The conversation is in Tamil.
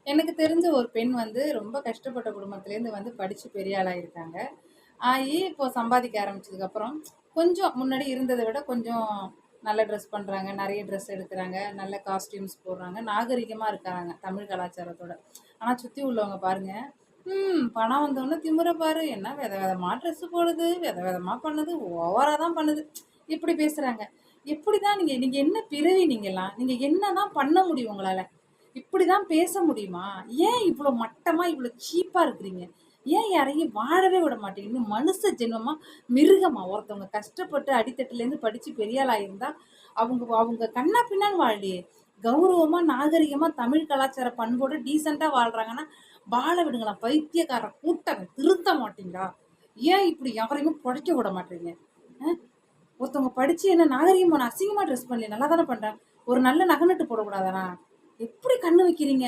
எனக்கு தெரிஞ்ச ஒரு பெண் வந்து ரொம்ப கஷ்டப்பட்ட குடும்பத்திலேருந்து வந்து படிச்சு பெரிய ஆளாயிருக்காங்க. ஆயி இப்போ சம்பாதிக்க ஆரம்பிச்சதுக்கப்புறம், கொஞ்சம் முன்னாடி இருந்தத விட கொஞ்சம் நல்ல ட்ரெஸ் பண்றாங்க. நெறைய ட்ரெஸ் எடுக்குறாங்க. நல்ல காஸ்டியூம்ஸ் போடுறாங்க. நாகரிகமா இருக்காங்க தமிழ் கலாச்சாரத்தோட. ஆனா சுத்தி உள்ளவங்க பாருங்க, பணம் வந்தோனே திமிர பாரு! என்ன வித விதமா ட்ரெஸ் போடுது, வித விதமா பண்ணுது, ஓவரா தான் பண்ணுது. இப்படி பேசுறாங்க. எப்படிதான் நீங்க நீங்க என்ன பிறவி நீங்கலாம்? நீங்க என்னதான் பண்ண முடியும் உங்களால? இப்படிதான் பேச முடியுமா? ஏன் இவ்ளோ மட்டமா, இவ்ளோ சீப்பா இருக்கிறீங்க? ஏன் யாரையும் வாழவே விட மாட்டீங்க? இன்னும் மனுஷ ஜென்மமா, மிருகமா? ஒருத்தவங்க கஷ்டப்பட்டு அடித்தட்டுலேருந்து படிச்சு பெரிய ஆளா இருந்தா, அவங்க அவங்க கன்னா பின்னான்னு வாழலையே! கௌரவமா, நாகரிகமா, தமிழ் கலாச்சார பண்போட டீசென்ட்டா வாழ்றாங்கன்னா, வாழ விடுங்களேன். பைத்தியக்கார கூட்டமே! திருந்த மாட்டீங்களா? ஏன் இப்படி யாரையுமே பொழைக்க விட மாட்றீங்க? அ ஒருத்தவங்க படிச்சு என்ன நாகரிகமா அசிங்கமா ட்ரெஸ் பண்ணலையே! நல்லா தானே பண்றேன். ஒரு நல்ல நகை நட்டு போடக்கூடாதா? எப்படி கண்ணு வைக்கிறீங்க?